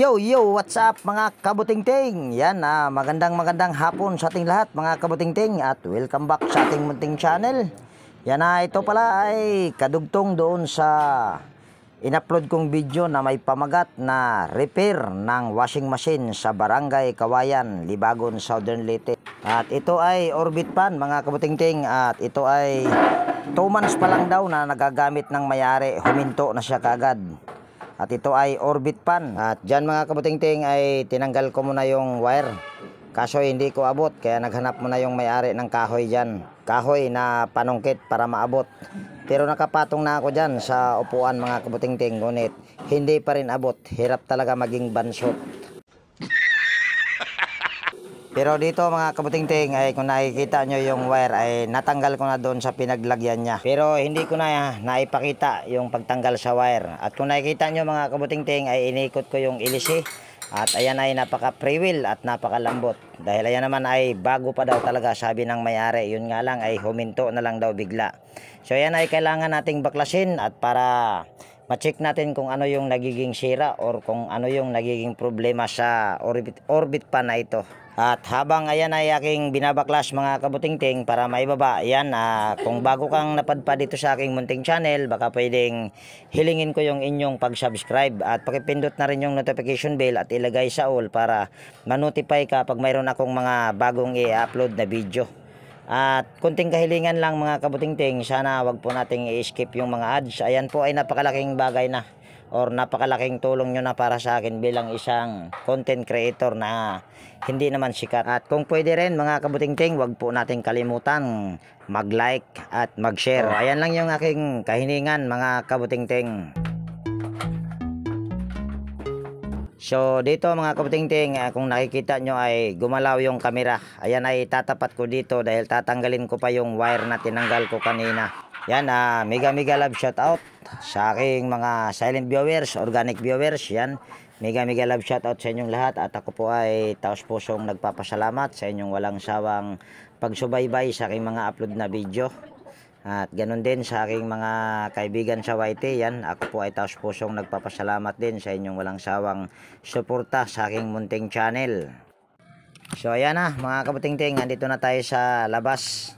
Yo, what's up mga kabutingting? Yan, magandang hapon sa ating lahat mga kabutingting at welcome back sa ating munting channel. Yan ito pala ay kadugtong doon sa in-upload kong video na may pamagat na repair ng washing machine sa Barangay Kawayan, Libagon, Southern Leyte. At ito ay orbit pan mga kabutingting at ito ay 2 months pa lang daw na nagagamit ng may-ari, huminto na siya kagad. At ito ay orbit pan. At dyan mga kabutingting ay tinanggal ko muna yung wire. Kaso hindi ko abot. Kaya naghanap muna yung may-ari ng kahoy dyan. Kahoy na panungkit para maabot. Pero nakapatong na ako dyan sa upuan mga kabutingting. Ngunit hindi pa rin abot. Hirap talaga maging bansot. Pero dito mga kabutingting ay kung nakikita nyo yung wire ay natanggal ko na doon sa pinaglagyan niya. Pero hindi ko na naipakita yung pagtanggal sa wire. At kung nakikita nyo mga kabutingting ay inikot ko yung ilisi. At ayan ay napaka pre-wheel at napakalambot. Dahil ayan naman ay bago pa daw talaga sabi ng may-ari. Yun nga lang ay huminto na lang daw bigla. So ayan ay kailangan nating baklasin at para ma-check natin kung ano yung nagiging sira or kung ano yung nagiging problema sa orbit pan na ito. At habang ayan ay aking binabaklas mga kabutingting para maibaba, ayan kung bago kang napadpad dito sa aking munting channel, baka pwedeng hilingin ko yung inyong pag-subscribe at pakipindot na rin yung notification bell at ilagay sa all para ma-notify ka pag mayroon akong mga bagong i-upload na video. At kunting kahilingan lang mga kabutingting, sana wag po nating i-skip yung mga ads. Ayan po ay napakalaking bagay na or napakalaking tulong nyo na para sa akin bilang isang content creator na hindi naman sikat. At kung pwede rin mga kabutingting, wag po nating kalimutan mag-like at mag-share. So, ayan lang yung aking kahilingan mga kabutingting. So dito mga kabutingting, kung nakikita nyo ay gumalaw yung camera. Ayan ay tatapat ko dito dahil tatanggalin ko pa yung wire na tinanggal ko kanina. Yan, mega love shout out sa aking mga silent viewers, organic viewers. Yan, mega love shout out sa inyong lahat. At ako po ay taos pusong nagpapasalamat sa inyong walang sawang pagsubaybay sa aking mga upload na video. At ganun din sa aking mga kaibigan sa YT. Yan, ako po ay taos pusong nagpapasalamat din sa inyong walang sawang suporta sa aking munting channel. So ayan mga kabutingting, andito na tayo sa labas.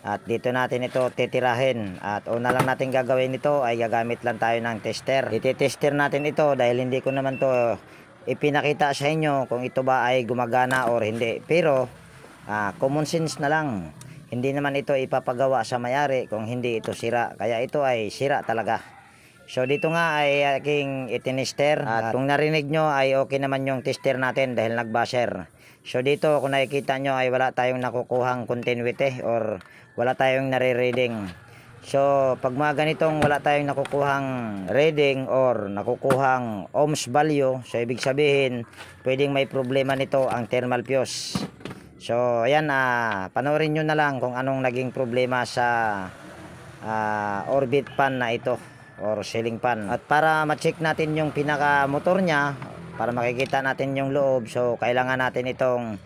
At dito natin ito titirahin. At una lang natin gagawin ito ay gagamit lang tayo ng tester. Iti-tester natin ito dahil hindi ko naman to ipinakita sa inyo kung ito ba ay gumagana or hindi. Pero common sense na lang. Hindi naman ito ipapagawa sa may-ari kung hindi ito sira. Kaya ito ay sira talaga. So dito nga ay aking itinester. At kung narinig nyo ay okay naman yung tester natin dahil nag-buzzer. So dito kung nakikita nyo ay wala tayong nakukuhang continuity or wala tayong nare-reading. So pag mga ganitong wala tayong nakukuhang reading or nakukuhang ohms value, so ibig sabihin pwedeng may problema nito ang thermal fuse. So ayan, panoorin nyo na lang kung anong naging problema sa orbit pan na ito or ceiling fan. At para ma-check natin yung pinaka motor nya, para makikita natin yung loob, so kailangan natin itong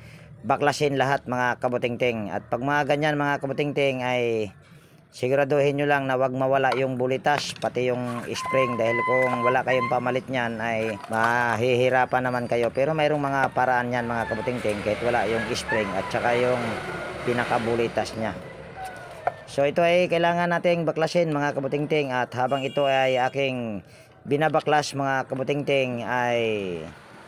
baklasin lahat mga kabutingting. At pag mga ganyan mga kabutingting ay siguraduhin nyo lang na wag mawala yung bulitas pati yung spring, dahil kung wala kayong pamalit nyan ay mahihirapan naman kayo. Pero mayroong mga paraan yan mga kabutingting kahit wala yung spring at saka yung pinakabulitas nya. So ito ay kailangan nating baklasin mga kabutingting. At habang ito ay aking binabaklas mga kabutingting ay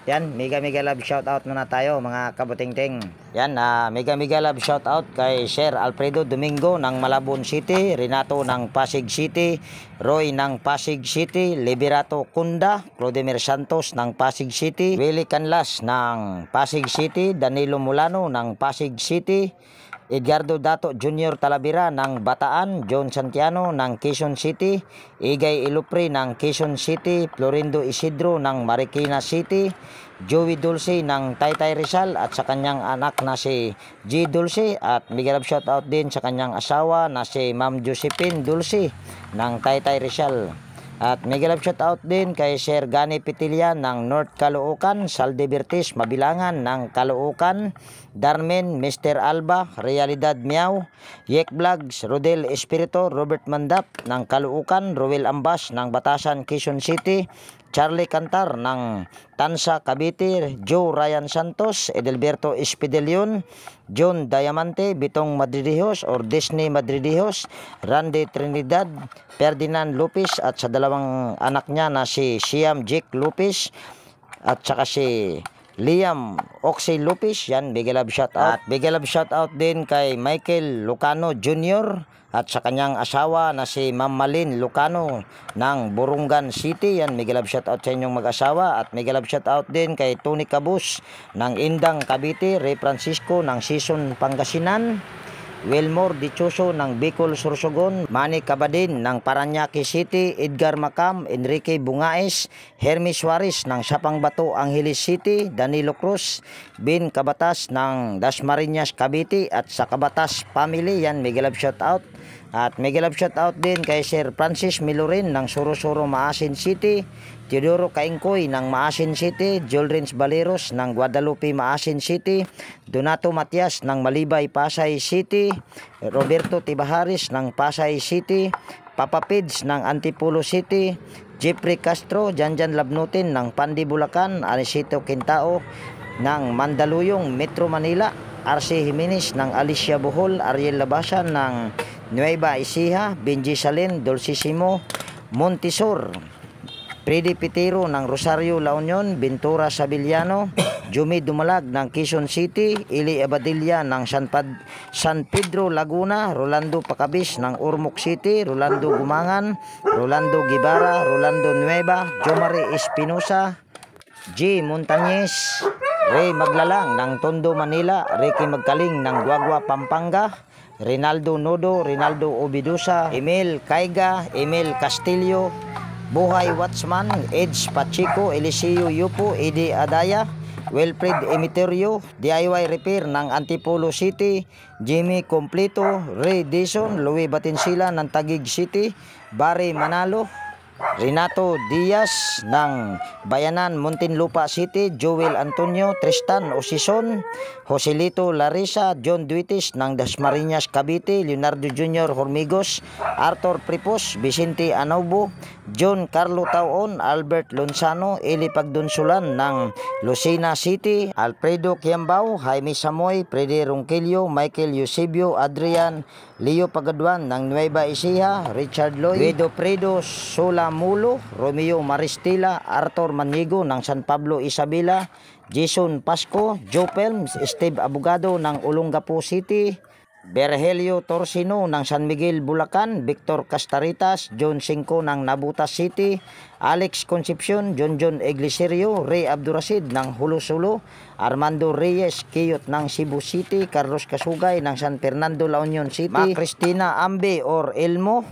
yan, mega love shout out muna tayo mga kabutingting. Yan, mega love shout out kay Sir Alfredo Domingo ng Malabon City, Renato ng Pasig City, Roy ng Pasig City, Liberato Kunda, Clodemir Santos ng Pasig City, Willie Canlas ng Pasig City, Danilo Mulano ng Pasig City, Edgardo Dato Jr. Talavera ng Bataan, John Santiano ng Quezon City, Igay Ilupri ng Quezon City, Florindo Isidro ng Marikina City, Joey Dulce ng Taytay Rizal at sa kanyang anak na si G. Dulce. At mega love shout out din sa kanyang asawa na si Ma'am Josephine Dulce ng Taytay Rizal. At mega love shout out din kay Sir Gani Pitilla ng North Caloocan, Salde Bertis, Mabilangan ng Caloocan, Darmen, Mr. Alba, Realidad Miao, Yek Vlogs, Rodel Espirito, Robert Mandap ng Caloocan, Roel Ambas ng Batasan, Quezon City, Charlie Cantar ng Tansa Cavite, Joe Ryan Santos, Edelberto Espidelion, John Diamante, Bitong Madridijos or Disney Madridijos, Randy Trinidad, Ferdinand Lopez at sa dalawang anak niya na si Siam Jake Lopez at saka si Liam Oxy Lopez. Yan, big love shout out. At big love shout out din kay Michael Lucano Jr. at sa kanyang asawa na si Ma'am Malin Lucano ng Burungan City. Yan, mega love shout out sa inyong mag-asawa. At mega love shout out din kay Tony Cabus ng Indang Cavite, Ray Francisco ng Sison Pangasinan, Wilmore Dichoso ng Bicol Sorsogon, Manny Cabadin ng Parañaque City, Edgar Macam, Enrique Bungaes, Hermes Suarez ng Sapang Bato, Angeles City, Danilo Cruz, Bin Kabatas ng Dasmariñas Cavite at sa Kabatas Family. Yan, mega love shout out. At mega love shout out din kay Sir Francis Milorin ng Sorosoro Maasin City, Teodoro Kaingkoy ng Maasin City, Jolrins Baleros ng Guadalupe Maasin City, Donato Matias ng Malibay Pasay City, Roberto Tibaharis ng Pasay City, Papa Pids ng Antipolo City, Jeffrey Castro, Janjan Labnutin ng Pandi Bulacan, Anisito Quintao ng Mandaluyong Metro Manila, RC Jimenez ng Alicia Bohol, Ariel Labasan ng Nueva Ecija, Benji Salen, Dulcissimo Montisor, Freddy Pitero ng Rosario La Union, Ventura Sabiliano, Jumi Dumalag ng Quezon City, Ili Abadilla ng San Pedro Laguna, Rolando Pacabis ng Ormoc City, Rolando Gumangan, Rolando Gibara, Rolando Nueva, Jomari Espinosa, G. Montañez, Ray Maglalang ng Tondo Manila, Ricky Magkaling ng Guagua Pampanga, Rinaldo Nodo, Rinaldo Obidusa, Emil Caiga, Emil Castillo, Buhay Watchman, Edge Pachico, Eliseo Yupo, Eddie Adaya, Wilfred Emiterio, DIY Repair ng Antipolo City, Jimmy Completo, Ray Dison, Louis Batinsila ng Taguig City, Barry Manalo, Renato Diaz ng Bayanan Muntinlupa City, Joel Antonio, Tristan Osison, Joselito Larissa, John Duitis ng Dasmariñas Cavite, Leonardo Jr. Hormigos, Arthur Pripos, Vicente Anaubo, John Carlo Taon, Albert Lonsano, Eli Pagdonsulan ng Lucena City, Alfredo Kiambao, Jaime Samoy, Freddy Ronquillo, Michael Eusebio, Adrian Leo Pagaduan ng Nueva Ecija, Richard Loy, Guido Fredo Solamulo, Romeo Maristila, Arthur Manigo ng San Pablo Isabela, Jason Pasco, Joe Pelms, Steve Abogado ng Olongapo City, Berhelio Torsino ng San Miguel, Bulacan, Victor Castaritas, John Cinco ng Nabutas City, Alex Concepcion, John Iglesirio, Ray Abdurasid ng Hulo-Sulo, Armando Reyes Kiyot ng Cebu City, Carlos Kasugay ng San Fernando, La Union City, Ma Cristina Ambe or Elmo,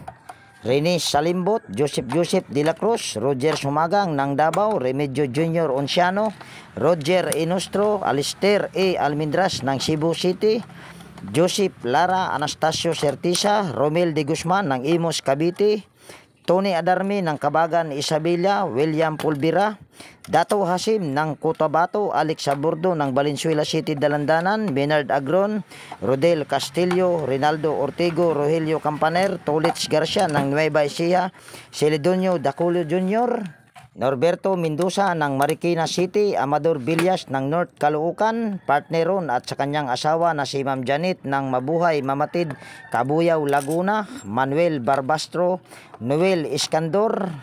Rene Salimbot, Joseph de la Cruz, Roger Sumagang ng Davao, Remedio Jr. Onciano, Roger Inostro, Alister A. Almendras ng Cebu City, Joseph Lara Anastasio Certisa, Romel de Guzman ng Imos Cavite, Tony Adarme ng Kabagan Isabela, William Pulvira, Dato Hasim ng Cotabato, Alex Sabordo ng Valenzuela City, Dalandanan, Bernard Agron, Rodel Castillo, Rinaldo Ortego, Rogelio Campaner, Tolits Garcia ng Nueva Ecija, Celedonio Daculio Jr., Norberto Mendoza ng Marikina City, Amador Villas ng North Caloocan, partneron at sa kanyang asawa na si Ma'am Janet ng Mabuhay Mamatid, Cabuyao, Laguna, Manuel Barbastro, Noel Iskandor,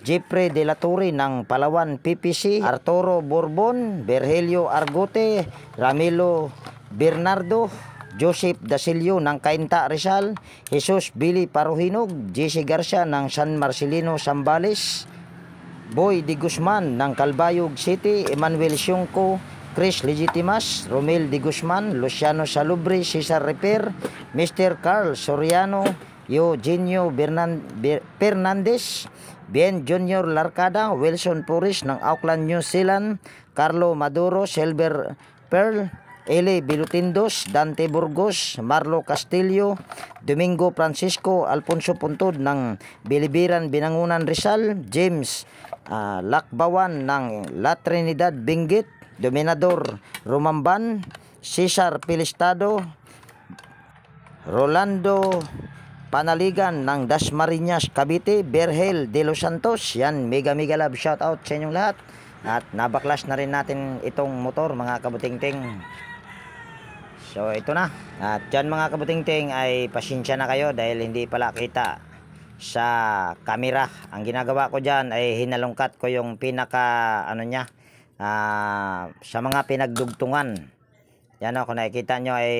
Jeffrey De La Torre ng Palawan PPC, Arturo Borbon, Berhelio Argote, Ramilo Bernardo, Joseph Dasilio ng Cainta Rizal, Jesus Billy Paruhinog, Jesse Garcia ng San Marcelino Zambales, Boy de Guzman ng Calbayog City, Emmanuel Siongco, Chris Legitimas, Romel de Guzman, Luciano Salubre, Cesar Repair, Mr. Carl Soriano, Eugenio Fernandez, Bien Junior Larcada, Wilson Puris ng Auckland, New Zealand, Carlo Maduro, Silver Pearl, Eli Bilutindos, Dante Burgos, Marlo Castillo, Domingo Francisco, Alfonso Puntod ng Bilibiran, Binangunan, Rizal, James Lakbawan ng La Trinidad, Benguet, Dominador Rumamban, Cesar Pilistado, Rolando Panaligan ng Dasmariñas, Cavite, Berhel de los Santos. Yan, mega love shout out sa inyong lahat. At nabaklas na rin natin itong motor mga kabutingting. So ito na. At dyan mga kabutingting ay pasensya na kayo dahil hindi pala kita sa camera. Ang ginagawa ko dyan ay hinalungkat ko yung pinaka sa mga pinagdugtungan. Yan o, kung nakikita nyo ay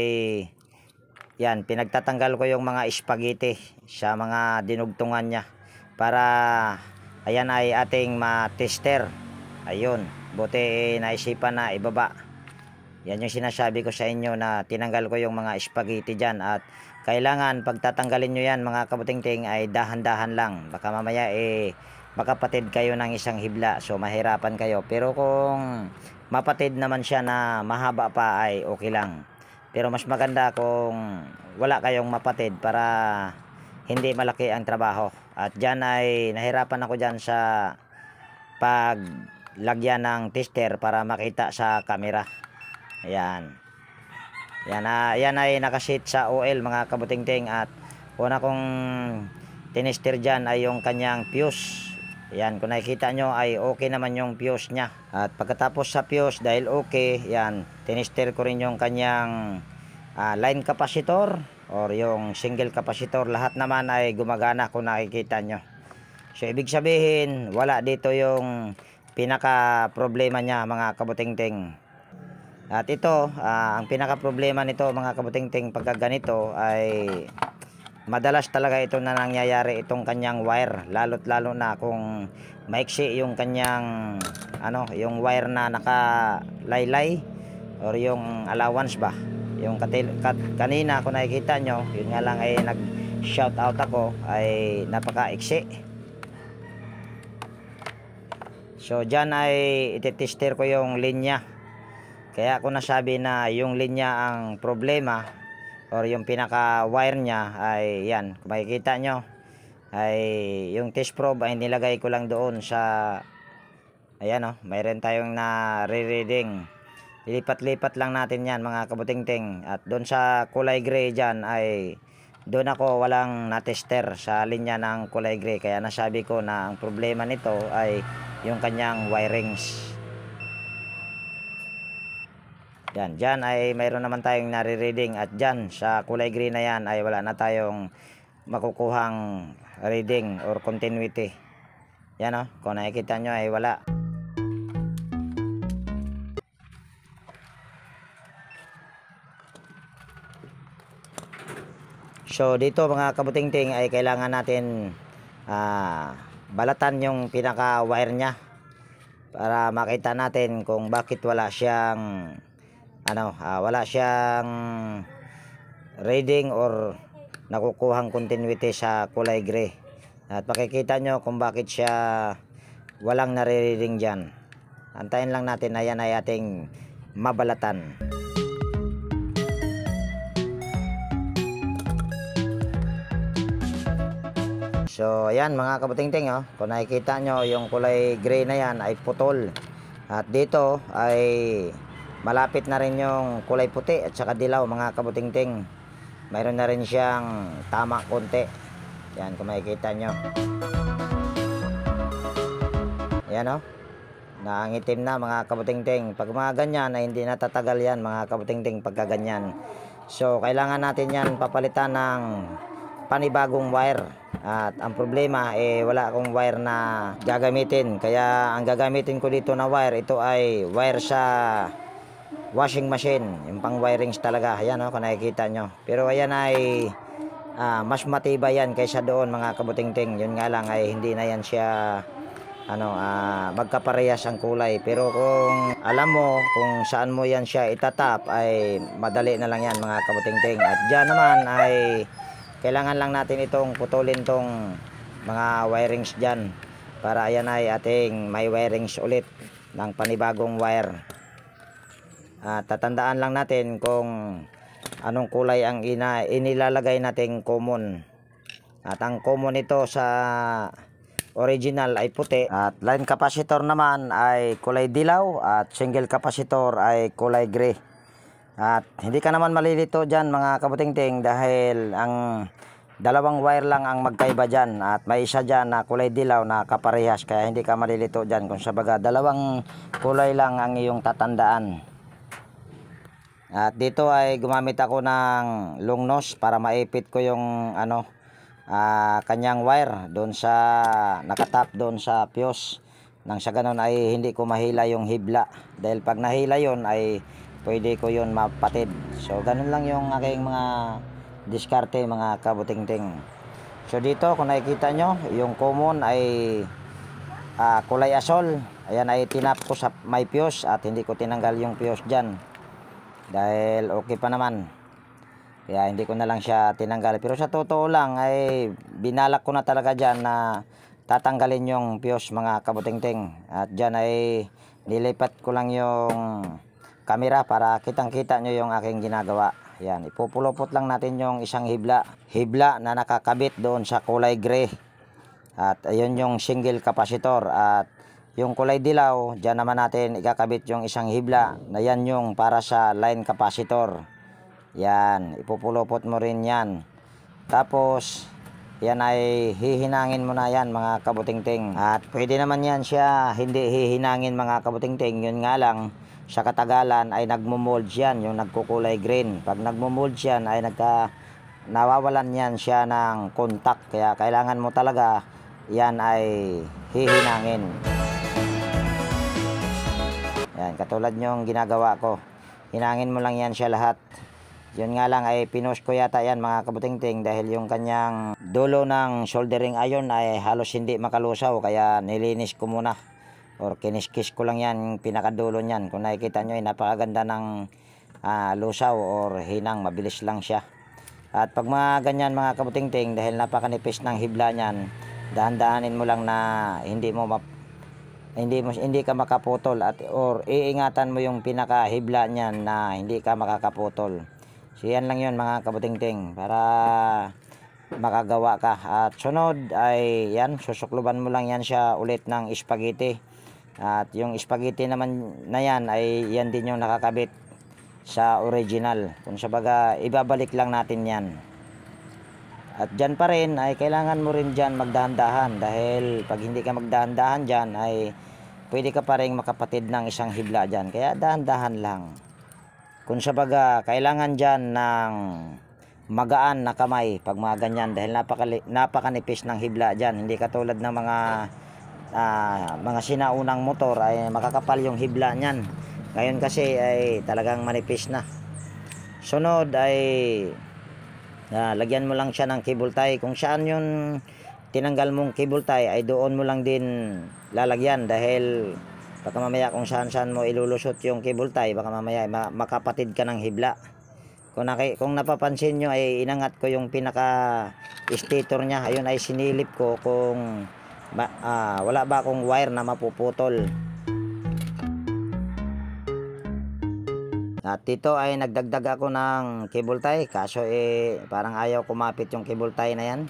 yan, pinagtatanggal ko yung mga spaghetti sa mga dinugtungan niya para ayan ay ating matester. Ayun, buti naisipan na ibaba. Yan yung sinasabi ko sa inyo na tinanggal ko yung mga spaghetti dyan. At kailangan pagtatanggalin nyo yan mga kabutingting ay dahan-dahan lang. Baka mamaya makapatid kayo ng isang hibla, so mahirapan kayo. Pero kung mapatid naman siya na mahaba pa ay okay lang. Pero mas maganda kung wala kayong mapatid para hindi malaki ang trabaho. At dyan ay nahirapan ako dyan sa paglagyan ng tester para makita sa camera. Ayan. Yan ay nakasit sa oil mga kabutingting. At una kong tinester dyan ay yung kanyang fuse. Yan, kung nakikita nyo ay okay naman yung fuse nya. At pagkatapos sa fuse, dahil okay, yan, tinester ko rin yung kanyang line capacitor or yung single capacitor. Lahat naman ay gumagana kung nakikita nyo. So ibig sabihin, wala dito yung pinaka problema nya mga kabutingting. At ito, ang pinaka problema nito mga kabutingting pagka ganito ay madalas talaga ito na nangyayari itong kanyang wire, lalo't lalo na kung maiksi yung kanyang yung wire na nakalaylay or yung allowance ba. Yung kanina kung nakikita nyo, yun nga lang ay nag shout out ako ay napaka-iksi. So dyan ay ititester ko yung linya. Kaya ako nasabi na yung linya ang problema or yung pinaka wire nya ay yan. Kung makikita nyo ay yung test probe ay nilagay ko lang doon sa ayan o, mayroon tayong na-reading. Lipat-lipat lang natin yan mga kabutingting. At doon sa kulay gray dyan ay doon ako walang na-tester sa linya ng kulay gray. Kaya nasabi ko na ang problema nito ay yung kanyang wirings. Yan, dyan ay mayroon naman tayong nare-reading. At dyan sa kulay green na yan ay wala na tayong makukuhang reading or continuity. Yan o, kung nakikita nyo ay wala. So dito mga kabutingting ay kailangan natin balatan yung pinaka wire nya para makita natin kung bakit wala siyang reading or nakukuhang continuity sa kulay gray. At makikita nyo kung bakit siya walang nare-reading dyan. Antayin lang natin na yan ay ating mabalatan. So ayan mga kabutingting, kung nakikita nyo yung kulay gray na yan ay putol. At dito ay malapit na rin yung kulay puti at saka dilaw mga kabutingting. Mayroon na rin siyang tama konti. Yan kung makikita nyo. Yan nangitim na mga kabutingting. Pag mga ganyan ay hindi natatagal yan mga kabutingting pagka ganyan. So kailangan natin yan papalitan ng panibagong wire. At ang problema wala akong wire na gagamitin. Kaya ang gagamitin ko dito na wire, ito ay wire sa washing machine, yung pang wirings talaga. Ayan kung nakikita nyo. Pero ayan ay mas matibay yan kaysa doon mga kabutingting. Yun nga lang ay hindi na yan siya magkaparehas ang kulay. Pero kung alam mo kung saan mo yan siya itatap ay madali na lang yan mga kabutingting. At dyan naman ay kailangan lang natin itong putulin tong mga wirings dyan para ayan ay ating may wirings ulit ng panibagong wire. Tatandaan lang natin kung anong kulay ang inilalagay nating common. At ang common ito sa original ay puti. At line capacitor naman ay kulay dilaw. At single capacitor ay kulay gray. At hindi ka naman malilito dyan mga kabutingting dahil ang Dalawang wire lang ang magkaiba dyan at may isa dyan na kulay dilaw na kaparehas, kaya hindi ka malilito dyan. Kung sabaga dalawang kulay lang ang iyong tatandaan. At dito ay gumamit ako ng long nose para maipit ko yung kanyang wire doon sa nakatap doon sa fuse, nang sa ganun ay hindi ko mahila yung hibla, dahil pag nahila yon ay pwede ko yon mapatid. So ganun lang yung aking mga diskarte mga kabutingting. So dito kung nakikita nyo, yung common ay kulay asol. Ayan ay tinap ko sa may fuse at hindi ko tinanggal yung fuse dyan dahil okay pa naman, kaya hindi ko na lang siya tinanggal. Pero sa totoo lang ay binalak ko na talaga dyan na tatanggalin yung fuse mga kabutingting. At dyan ay nilipat ko lang yung camera para kitang kita nyo yung aking ginagawa. Yan, ipupulupot lang natin yung isang hibla na nakakabit doon sa kulay gray. At ayun yung single capacitor. At yung kulay dilaw, dyan naman natin ikakabit yung isang hibla na yan yung para sa line capacitor. Yan, ipupulupot mo rin yan. Tapos yan ay hihinangin mo na yan mga kabutingting. At pwede naman yan siya hindi hihinangin mga kabutingting. Yun nga lang, sa katagalan ay nagmo-mold yan, yung nagkukulay green. Pag nagmo-mold yan ay nawawalan yan siya ng contact, kaya kailangan mo talaga yan ay hihinangin. Yan, katulad yung ginagawa ko, hinangin mo lang yan siya lahat. Yun nga lang ay pinush ko yata yan mga kabutingting, dahil yung kanyang dulo ng soldering iron ay halos hindi makalusaw, kaya nilinis ko muna or kiniskis ko lang yan pinakadulo niyan. Kung nakikita nyo ay napakaganda ng lusaw or hinang, mabilis lang siya. At pag mga ganyan mga kabutingting, dahil napakanipis ng hibla niyan, dahan-dahanin mo lang na hindi ka makaputol, at or iingatan mo yung pinakahibla niyan na hindi ka makakaputol. So yan lang yun mga kabutingting para makagawa ka. At sunod ay yan, susukluban mo lang yan siya ulit ng spaghetti. At yung spaghetti naman na yan ay yan din yung nakakabit sa original. Kung sabaga ibabalik lang natin yan. At dyan pa rin ay kailangan mo rin dyan magdahan-dahan, dahil pag hindi ka magdahan-dahan dyan ay pwede ka pa rin makapatid ng isang hibla dyan. Kaya dahan-dahan lang. Kung sabaga kailangan dyan ng magaan na kamay pag mga ganyan, dahil napakanipis ng hibla dyan. Hindi katulad ng mga sinaunang motor ay makakapal yung hibla niyan. Ngayon kasi ay talagang manipis na. Sunod ay lagyan mo lang siya ng cable tie. Kung saan yung tinanggal mong cable tie ay doon mo lang din lalagyan, dahil baka mamaya kung saan mo ilulusot yung cable tie, baka mamaya makapatid ka ng hibla. Kung napapansin nyo ay inangat ko yung pinaka stator niya. Ayun ay sinilip ko kung wala ba akong wire na mapuputol. At dito ay nagdagdag ako ng cable tie, kaso parang ayaw kumapit yung cable tie na yan,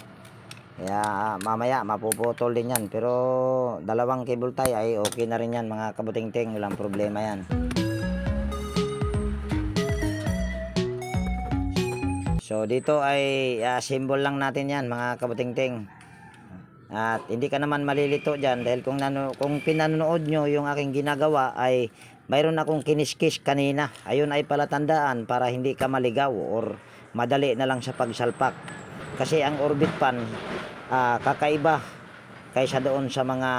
kaya mamaya mapuputol din yan. Pero dalawang cable tie ay okay na rin yan mga kabutingting, walang problema yan. So dito ay symbol lang natin yan mga kabutingting. At hindi ka naman malilito dyan, dahil kung pinanonood nyo yung aking ginagawa ay mayroon akong kiniskis kanina. Ayun ay palatandaan para hindi ka maligaw or madali na lang sa pagsalpak. Kasi ang orbit fan kakaiba kaysa doon sa mga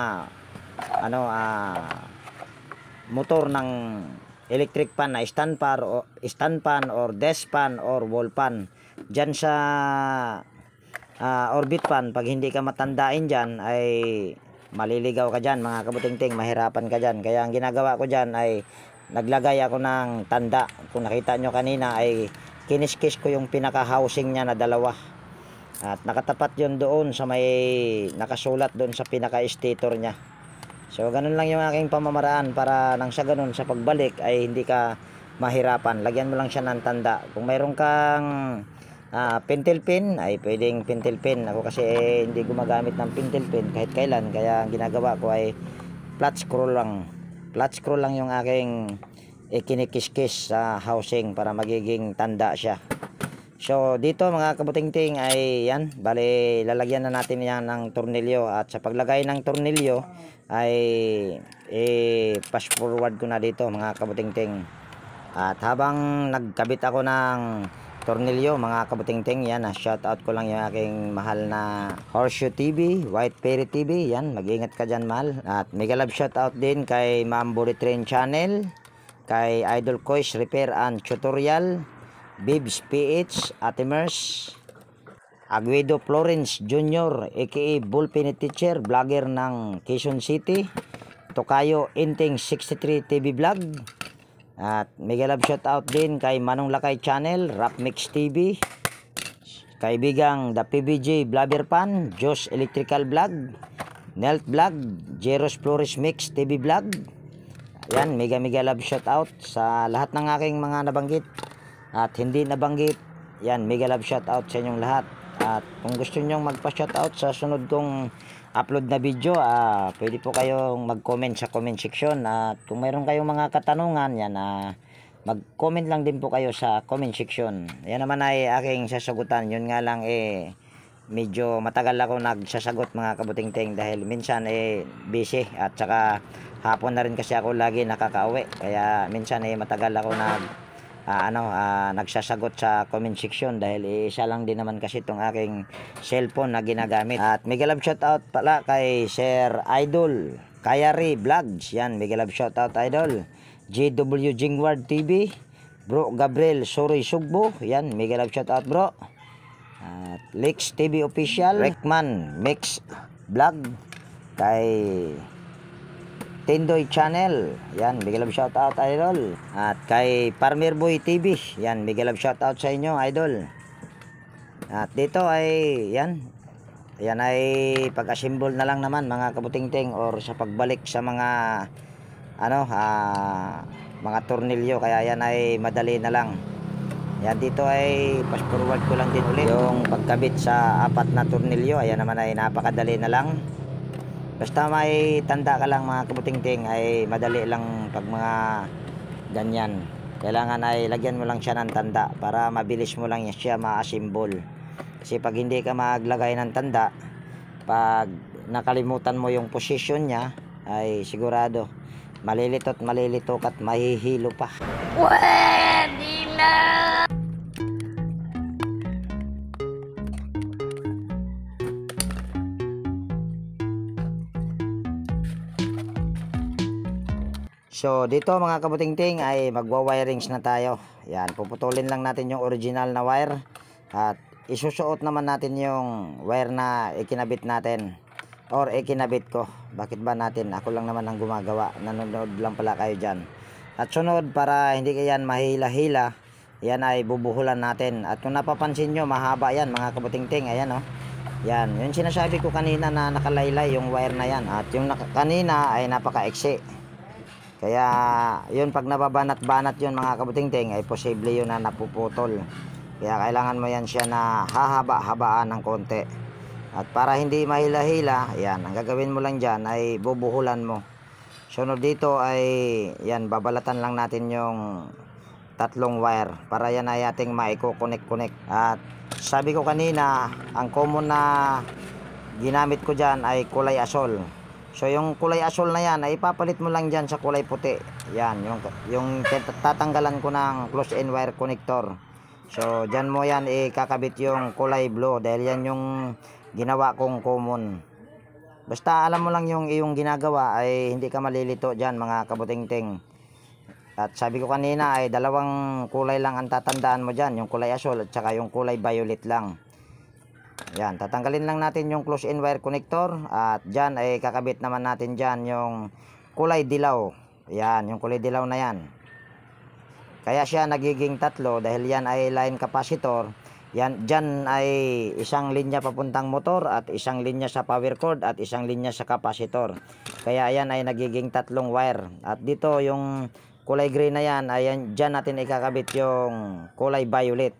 motor ng electric fan na stand fan or desk fan or wall fan. Dyan sa orbit fan, pag hindi ka matandain dyan ay maliligaw ka dyan mga kabutingting, mahirapan ka dyan. Kaya ang ginagawa ko dyan ay naglagay ako ng tanda. Kung nakita nyo kanina ay kiniskis ko yung pinaka housing niya na dalawa, at nakatapat yun doon sa may nakasulat doon sa pinaka stator niya. So ganun lang yung aking pamamaraan para nang sa ganun sa pagbalik ay hindi ka mahirapan. Lagyan mo lang siya ng tanda. Kung mayroon kang pentel pin ay pwedeng pentel pin. Ako kasi hindi gumagamit ng pentel pin kahit kailan, kaya ang ginagawa ko ay flat screw lang yung aking kinikiskis sa housing para magiging tanda siya. So dito mga kabutingting ay yan, bali lalagyan na natin yan ng tornilyo, at sa paglagay ng tornilyo ay pass forward ko na dito mga kabutingting. At habang nagkabit ako ng tornilyo mga kabutingting, yan, shout out ko lang yung aking mahal na Horseshoe TV, White Fairy TV, yan, mag-ingat ka dyan mahal. At mega love shout out din kay Ma'am Body Train Channel, kay Idol Kois Repair and Tutorial, Bibs PH, Ate Mers, Aguedo Florence Jr. aka Bullpen Teacher, vlogger ng Quezon City, Tokayo Inting 63 TV Vlog. At mega love shout out din kay Manong Lakay Channel, Rap Mix TV, kaibigang The PBJ Blabber Pan, Josh Electrical Vlog, Nelt Vlog, Jeros Flores Mix TV Vlog. Yan, mega love shout out sa lahat ng aking mga nabanggit at hindi nabanggit. Yan, mega love shout out sa inyong lahat. At kung gusto nyong magpa-shout out sa sunod kong upload na video, pwede po kayong mag-comment sa comment section. At kung mayroon kayong mga katanungan, yan, mag-comment lang din po kayo sa comment section. Yan naman ay aking sasagutan. Yun nga lang medyo matagal ako nagsasagot mga kabutingting dahil minsan busy, at saka hapon na rin kasi ako lagi nakakauwi, kaya minsan matagal ako nagsasagot sa comment section dahil isa lang din naman kasi itong aking cellphone na ginagamit. At mega love shout out pala kay Sir Idol Kayari Vlogs, yan, mega love shout out Idol. JW Jingward TV, Bro Gabriel Sorry Sugbo, yan, mega love shout out bro. At Lex TV Official, Rekman Mix Vlog, kay Tindoy Channel, yan, mega love shout out Idol. At kay Farmer Boy TV, yan, mega love shout out sa inyo Idol. At dito ay yan ay pag-assemble na lang naman mga kabutingting, or sa pagbalik sa mga mga tornilyo, kaya yan ay madali na lang. Yan, dito ay fast forward ko lang din ulit yung pagkabit sa 4 na tornilyo. Ayan naman ay napakadali na lang. Basta may tanda ka lang mga kabutingting, ay madali lang pag mga ganyan. Kailangan ay lagyan mo lang siya ng tanda para mabilis mo lang siya ma-assemble. Kasi pag hindi ka maglagay ng tanda, pag nakalimutan mo yung position niya, ay sigurado malilito at mahihilo pa. Pwede na! So dito mga kabutingting ay magwa-wirings na tayo. Yan, puputulin lang natin yung original na wire at isusuot naman natin yung wire na ikinabit natin or ikinabit ko. Bakit ba natin? Ako lang naman ang gumagawa. Nanonood lang pala kayo dyan. At sunod, para hindi kayan mahila-hila, yan ay bubuhulan natin. At kung napapansin nyo, mahaba yan mga kabutingting. Ayan o. Yan, yung sinasabi ko kanina na nakalaylay yung wire na yan. At yung kanina ay napaka-eksi. Kaya yun, pag nababanat-banat yun mga kabutingting, ay posible yun na napuputol. Kaya kailangan mo yan siya na hahaba-habaan ng konti. At para hindi mahila-hila, yan, ang gagawin mo lang dyan ay bubuhulan mo. Sunod dito ay yan, babalatan lang natin yung 3 wire para yan ay ating maiko-connect. At sabi ko kanina, ang common na ginamit ko dyan ay kulay asol. So yung kulay asol na yan ay ipapalit mo lang dyan sa kulay puti. Yan, yung tatanggalan ko ng close-in wire connector. So dyan mo yan ikakabit yung kulay blue dahil yan yung ginawa kong common. Basta alam mo lang yung iyong ginagawa ay hindi ka malilito dyan mga kabutingting. At sabi ko kanina ay 2 kulay lang ang tatandaan mo dyan, yung kulay asol at saka yung kulay violet lang. Yan, tatanggalin lang natin yung close-in wire connector at dyan ay kakabit naman natin dyan yung kulay dilaw. Yan, yung kulay dilaw na yan. Kaya siya nagiging 3 dahil yan ay line capacitor. Yan, dyan ay isang linya papuntang motor at isang linya sa power cord at isang linya sa capacitor. Kaya yan ay nagiging 3 wire. At dito yung kulay gray na yan, ayan, dyan natin ikakabit yung kulay violet.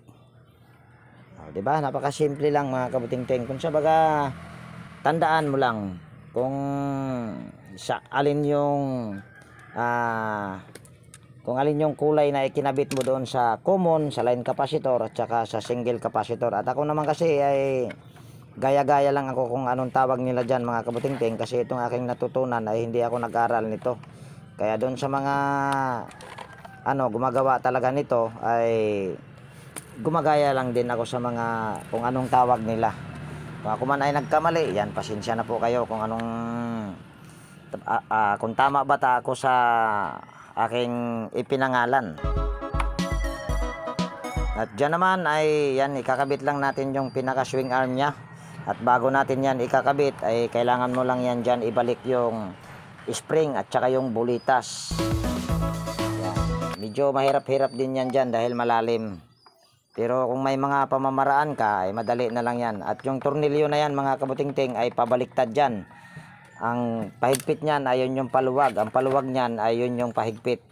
Diba? Napakasimple lang mga kabutingting. Kung sabaga, tandaan mo lang kung sa alin yung kung alin yung kulay na ikinabit mo doon sa common, sa line capacitor at saka sa single capacitor. At ako naman kasi ay gaya-gaya lang ako kung anong tawag nila dyan mga kabutingting, kasi itong aking natutunan ay hindi ako nag-aral nito. Kaya doon sa mga gumagawa talaga nito ay gumagaya lang din ako sa mga kung anong tawag nila. Kung ako man ay nagkamali, yan, pasensya na po kayo kung anong kung tama ba ako sa aking ipinangalan. At dyan naman ay yan, ikakabit lang natin yung pinaka swing arm nya. At bago natin yan ikakabit ay kailangan mo lang yan dyan ibalik yung spring at saka yung bulitas. Yan. Medyo mahirap-hirap din yan dyan dahil malalim. Pero kung may mga pamamaraan ka ay madali na lang yan. At yung tornilyo na yan mga kabutingting ay pabaliktad dyan. Ang pahigpit niyan ay yun yung paluwag. Ang paluwag niyan ay yun yung pahigpit.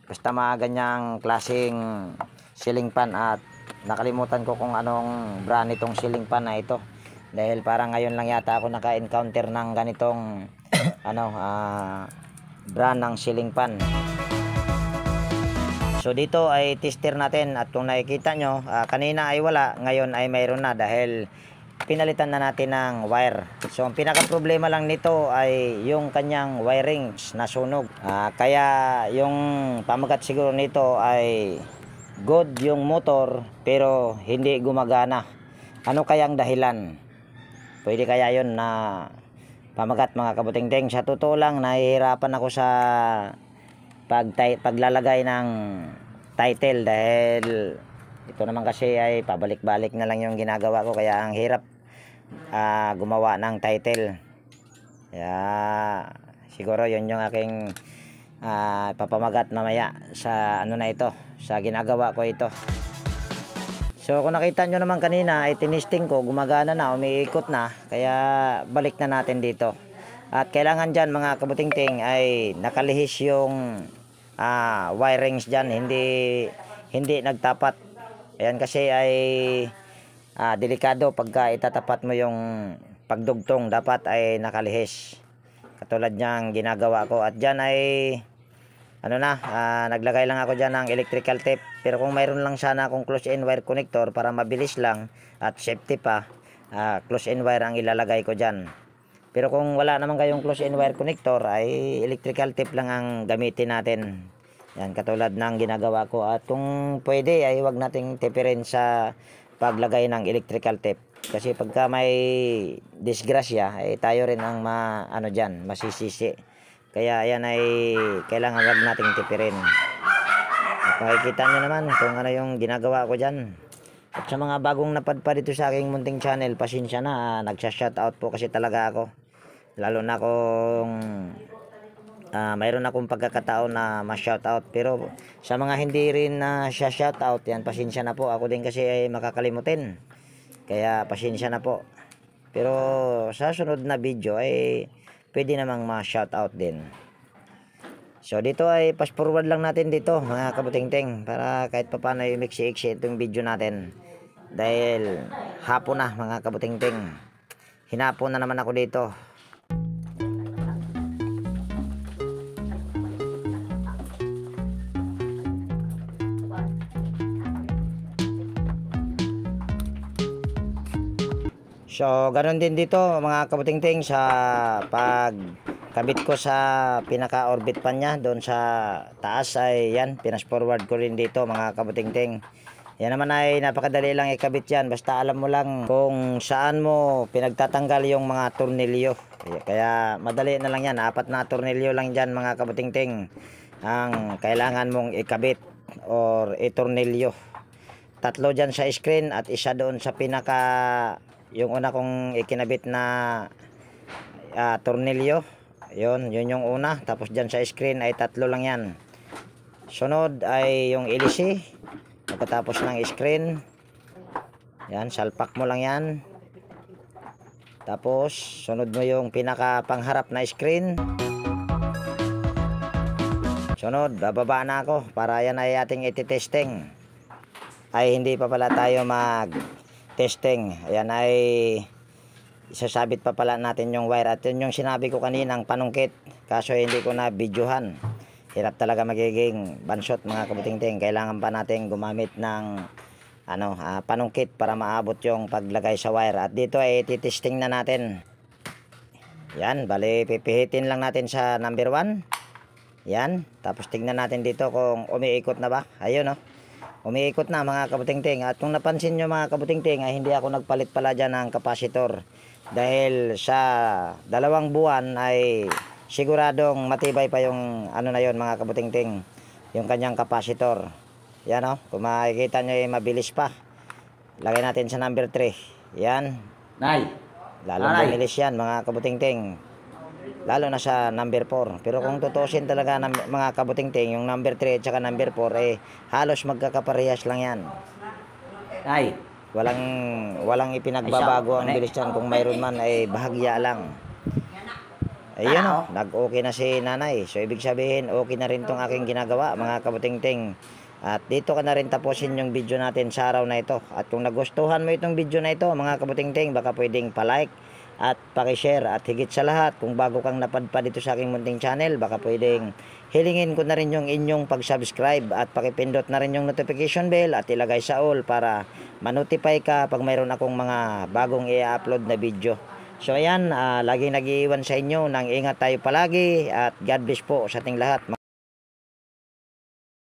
Basta mga ganyang klaseng ceiling fan. At nakalimutan ko kung anong brand itong ceiling fan na ito. Dahil parang ngayon lang yata ako naka-encounter ng ganitong brand ng ceiling fan. So dito ay tester natin at kung nakikita nyo, kanina ay wala, ngayon ay mayroon na dahil pinalitan na natin ng wire. So ang pinaka problema lang nito ay yung kanyang wirings na sunog. Kaya yung pamagat siguro nito ay good yung motor pero hindi gumagana. Ano kayang dahilan? Pwede kaya yun na pamagat mga kabutingting? Sa totoo lang nahihirapan ako sa paglalagay ng title dahil ito naman kasi ay pabalik-balik na lang yung ginagawa ko, kaya ang hirap gumawa ng title. Kaya siguro yun yung aking papamagat mamaya sa na ito, sa ginagawa ko ito. So kung nakita nyo naman kanina ay tinisting ko, gumagana na, umiikot na, kaya balik na natin dito. At kailangan dyan mga kabutingting ay nakalihis yung wirings dyan, hindi nagtapat. Ayan kasi ay delikado pagka itatapat mo yung pagdugtong, dapat ay nakalihis. Katulad niyang ginagawa ko. At dyan ay naglagay lang ako dyan ng electrical tape. Pero kung mayroon lang sana akong close-in wire connector para mabilis lang at safety pa, close-in wire ang ilalagay ko dyan. Pero kung wala naman kayong close-in wire connector ay electrical tape lang ang gamitin natin. Yan, katulad ng ginagawa ko. At kung pwede ay huwag nating tipirin sa paglagay ng electrical tape. Kasi pagka may disgrasya ay tayo rin ang masisisi. Kaya yan ay kailangan huwag nating tipirin. At makikita nyo naman kung ano yung ginagawa ko dyan. At sa mga bagong napadpa dito sa aking munting channel, pasensya na, nagsha-shoutout po kasi talaga ako. Lalo na kung mayroon akong pagkakataon na ma-shoutout. Pero sa mga hindi rin na shoutout, yan, pasensya na po. Ako din kasi ay makakalimutin. Kaya pasensya na po. Pero sa sunod na video ay pwede namang ma-shoutout din. So dito ay fast forward lang natin dito mga kabutingting, para kahit pa paano yung miksi-iksi itong video natin. Dahil hapon na mga kabutingting. Hinapon na naman ako dito. So, ganoon din dito mga kabutingting sa pagkabit ko sa pinaka-orbit pan niya doon sa taas ay yan, pinas forward ko rin dito mga kabutingting. Yan naman ay napakadali lang ikabit yan, basta alam mo lang kung saan mo pinagtatanggal yung mga tornilyo. Kaya madali na lang yan, 4 na tornilyo lang dyan mga kabutingting ang kailangan mong ikabit or itornilyo. 3 dyan sa screen at isa doon sa pinaka yung una kong ikinabit na tornilyo. Yun yung una. Tapos dyan sa screen ay 3 lang yan. Sunod ay yung LC. Pagkatapos ng screen, yan, salpak mo lang yan. Tapos sunod mo yung pinaka pangharap na screen. Sunod, bababa na ako para yan ay ating ititesting. Ay hindi pa pala tayo mag-testing. Ayan ay isasabit pa pala natin yung wire. At yun yung sinabi ko kaninang panungkit. Kaso hindi ko na videohan. Hirap talaga magiging bansot mga kabutingting. Kailangan pa natin gumamit ng panungkit para maabot yung paglagay sa wire. At dito ay titesting na natin. Yan, bali pipihitin lang natin sa number 1. Yan, tapos tingnan natin dito kung umiikot na ba. Ayun oh. Umiikot na mga kabutingting. At kung napansin nyo mga kabutingting, ay hindi ako nagpalit pala dyan ng kapasitor. Dahil sa 2 buwan ay siguradong matibay pa yung na yon mga kabutingting, yung kanyang kapasitor. Yan o, kung makikita nyo ay mabilis pa. Lagay natin sa number 3. Yan, lalong bumilis yan mga kabutingting, lalo na sa number 4. Pero kung tutusin talaga mga kabutingting, yung number 3 at saka number 4 halos magkakaparehas lang yan. Walang ipinagbabago ang bilis yan. Kung mayroon man ay bahagya lang. Ayun o, nag-okay na si nanay. So ibig sabihin, okay na rin tong aking ginagawa mga kabutingting. At dito ka na rin tapusin yung video natin sa araw na ito. At kung nagustuhan mo itong video na ito mga kabutingting, baka pwedeng pa-like at paki-share. At higit sa lahat, kung bago kang napadpad dito sa aking munting channel, baka pwedeng hilingin ko na rin yung inyong pag-subscribe at pakipindot na rin yung notification bell at ilagay sa all para ma-notify ka pag mayroon akong mga bagong i-upload na video. So ayan, laging nag-iiwan sa inyo ng ingat tayo palagi at God bless po sa ating lahat.